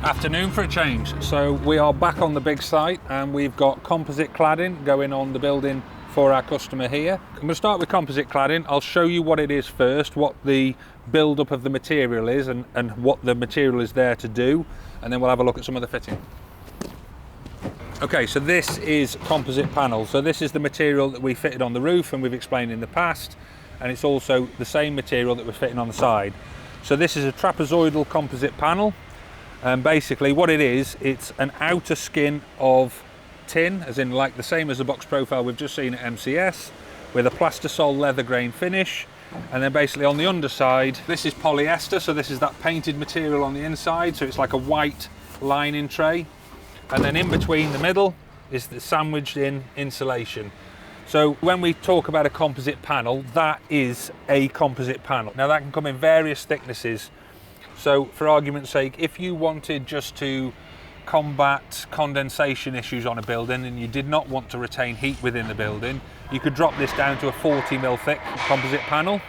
Afternoon for a change. So we are back on the big site and we've got composite cladding going on the building for our customer here. I'm going to start with composite cladding. I'll show you what it is first, what the build-up of the material is and what the material is there to do, and then we'll have a look at some of the fitting. Okay, so this is composite panel. So this is the material that we fitted on the roof and we've explained in the past, and it's also the same material that we're fitting on the side. So this is a trapezoidal composite panel. And basically what it is, it's an outer skin of tin, as in like the same as the box profile we've just seen at MCS, with a plastisol leather grain finish. And then basically on the underside, this is polyester, so this is that painted material on the inside, so it's like a white lining tray. And then in between the middle is the sandwiched in insulation. So when we talk about a composite panel, that is a composite panel. Now that can come in various thicknesses. So for argument's sake, if you wanted just to combat condensation issues on a building and you did not want to retain heat within the building, you could drop this down to a 40mm thick composite panel.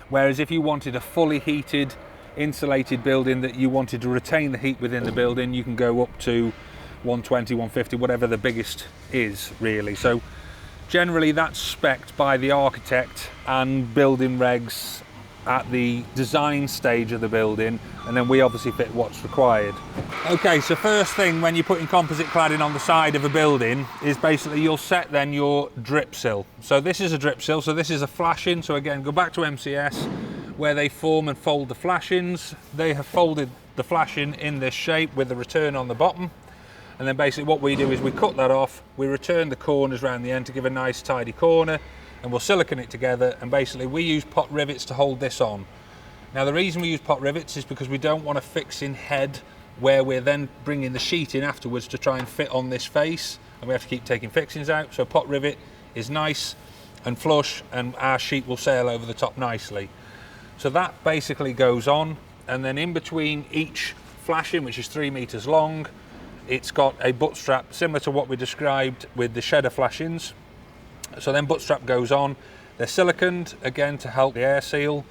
Whereas if you wanted a fully heated, insulated building that you wanted to retain the heat within the building, you can go up to 120, 150, whatever the biggest is really. So generally that's spec'd by the architect and building regs at the design stage of the building, and then we obviously fit what's required. Okay, so first thing when you're putting composite cladding on the side of a building is basically you'll set then your drip sill. So this is a drip sill, so this is a flashing. So again, go back to MCS where they form and fold the flashings. They have folded the flashing in this shape with the return on the bottom. And then basically what we do is we cut that off, we return the corners around the end to give a nice tidy corner, and we'll silicone it together, and basically we use pot rivets to hold this on. Now the reason we use pot rivets is because we don't want a fixing head where we're then bringing the sheet in afterwards to try and fit on this face, and we have to keep taking fixings out. So a pot rivet is nice and flush and our sheet will sail over the top nicely. So that basically goes on, and then in between each flashing, which is 3 meters long, it's got a butt strap similar to what we described with the shedder flashings. So then butt strap goes on. They're siliconed again to help the air seal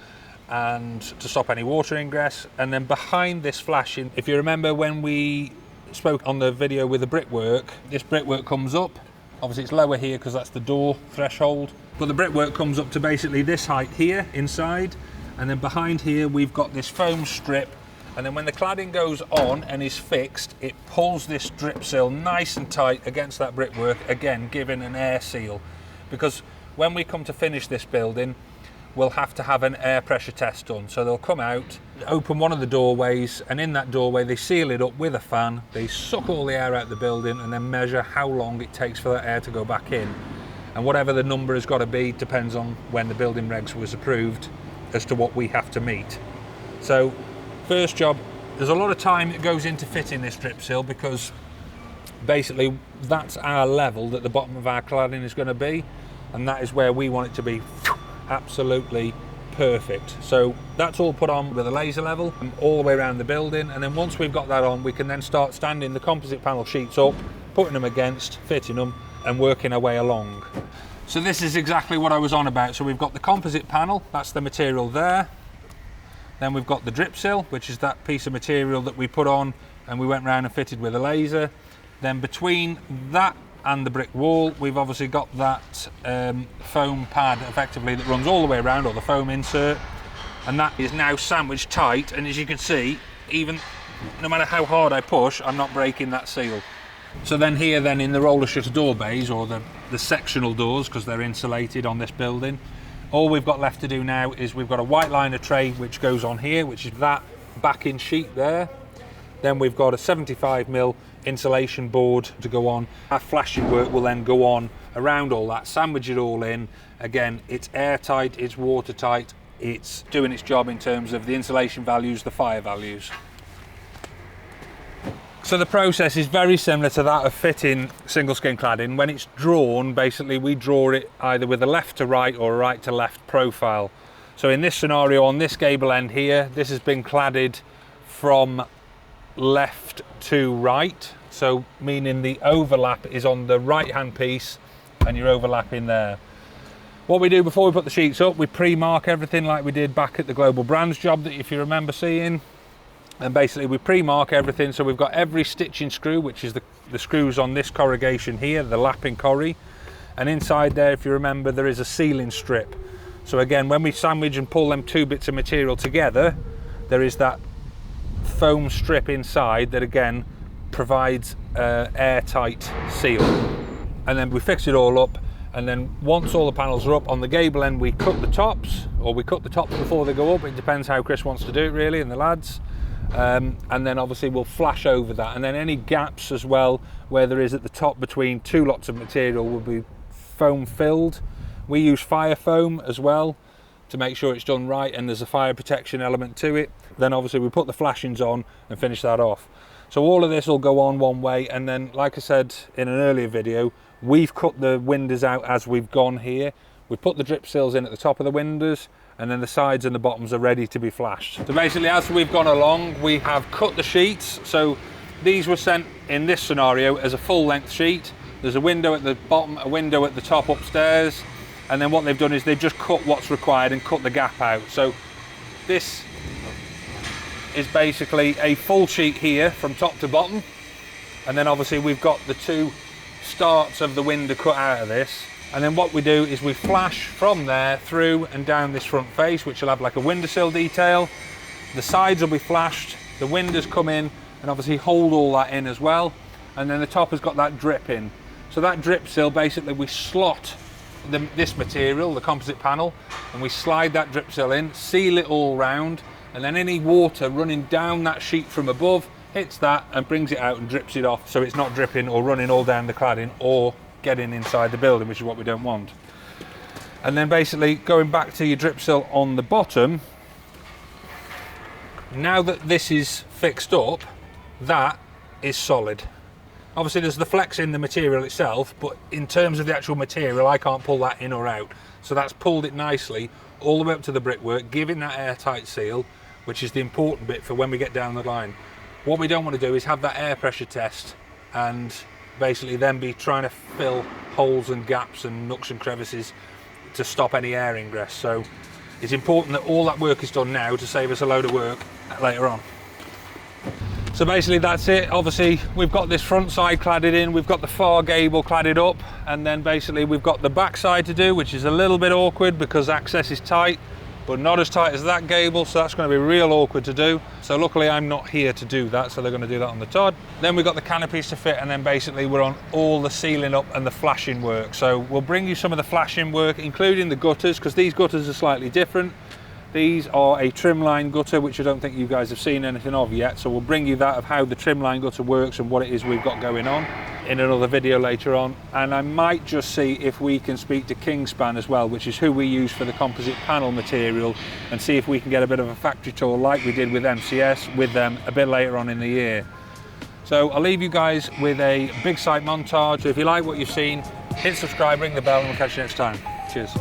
and to stop any water ingress. And then behind this flashing, if you remember when we spoke on the video with the brickwork, this brickwork comes up. Obviously it's lower here because that's the door threshold, but the brickwork comes up to basically this height here inside, and then behind here we've got this foam strip. And then when the cladding goes on and is fixed, it pulls this drip sill nice and tight against that brickwork, again giving an air seal. Because when we come to finish this building, we'll have to have an air pressure test done. So they'll come out, open one of the doorways, and in that doorway they seal it up with a fan, they suck all the air out of the building and then measure how long it takes for that air to go back in. And whatever the number has got to be depends on when the building regs was approved as to what we have to meet. So first job, there's a lot of time that goes into fitting this drip sill because basically that's our level that the bottom of our cladding is going to be, and that is where we want it to be absolutely perfect. So that's all put on with a laser level all the way around the building, and then once we've got that on, we can then start standing the composite panel sheets up, putting them against, fitting them and working our way along. So this is exactly what I was on about. So we've got the composite panel, that's the material there. Then we've got the drip sill, which is that piece of material that we put on and we went round and fitted with a laser. Then between that and the brick wall, we've obviously got that foam pad effectively that runs all the way around, or the foam insert, and that is now sandwiched tight, and as you can see, even no matter how hard I push, I'm not breaking that seal. So then here then in the roller shutter door bays, or the sectional doors, because they're insulated on this building, all we've got left to do now is we've got a white liner tray which goes on here, which is that backing sheet there. Then we've got a 75mm insulation board to go on. Our flashing work will then go on around all that, sandwich it all in. Again, it's airtight, it's watertight, it's doing its job in terms of the insulation values, the fire values. So the process is very similar to that of fitting single skin cladding. When it's drawn, basically we draw it either with a left to right or a right to left profile. So in this scenario, on this gable end here, this has been cladded from left to right, so meaning the overlap is on the right hand piece and you're overlapping there. What we do before we put the sheets up, we pre-mark everything like we did back at the Global Brands job that if you remember seeing. And basically we pre-mark everything, so we've got every stitching screw, which is the screws on this corrugation here, the lapping corrie, and inside there, if you remember, there is a sealing strip. So again, when we sandwich and pull them two bits of material together, there is that foam strip inside that again provides airtight seal. And then we fix it all up, and then once all the panels are up on the gable end, we cut the tops, or we cut the tops before they go up. It depends how Chris wants to do it really, and the lads. And then obviously we'll flash over that, and then any gaps as well where there is at the top between two lots of material will be foam filled. We use fire foam as well to make sure it's done right, and there's a fire protection element to it. Then obviously we put the flashings on and finish that off. So all of this will go on one way, and then like I said in an earlier video, we've cut the windows out as we've gone here. We put the drip sills in at the top of the windows, and then the sides and the bottoms are ready to be flashed. So basically as we've gone along, we have cut the sheets. So these were sent in this scenario as a full length sheet. There's a window at the bottom, a window at the top upstairs, and then what they've done is they've just cut what's required and cut the gap out. So this is basically a full sheet here from top to bottom, and then obviously we've got the two starts of the window cut out of this. And then what we do is we flash from there through and down this front face, which will have like a windowsill detail. The sides will be flashed, the windows come in and obviously hold all that in as well. And then the top has got that drip in. So that drip sill, basically we slot this material, the composite panel, and we slide that drip sill in, seal it all round, and then any water running down that sheet from above hits that and brings it out and drips it off, so it's not dripping or running all down the cladding or getting inside the building, which is what we don't want. And then basically going back to your drip sill on the bottom, now that this is fixed up, that is solid. Obviously there's the flex in the material itself, but in terms of the actual material, I can't pull that in or out. So that's pulled it nicely all the way up to the brickwork, giving that airtight seal, which is the important bit for when we get down the line. What we don't want to do is have that air pressure test and basically then be trying to fill holes and gaps and nooks and crevices to stop any air ingress. So it's important that all that work is done now to save us a load of work later on. So basically that's it. Obviously we've got this front side cladded in, we've got the far gable cladded up, and then basically we've got the back side to do, which is a little bit awkward because access is tight, but not as tight as that gable, so that's going to be real awkward to do. So luckily I'm not here to do that, so they're going to do that on the Todd. Then we've got the canopies to fit, and then basically we're on all the sealing up and the flashing work. So we'll bring you some of the flashing work, including the gutters, because these gutters are slightly different. These are a trimline gutter, which I don't think you guys have seen anything of yet, so we'll bring you that of how the trimline gutter works and what it is we've got going on in another video later on. And I might just see if we can speak to Kingspan as well, which is who we use for the composite panel material, and see if we can get a bit of a factory tour like we did with MCS with them a bit later on in the year. So I'll leave you guys with a big site montage. So if you like what you've seen, hit subscribe, ring the bell, and we'll catch you next time. Cheers.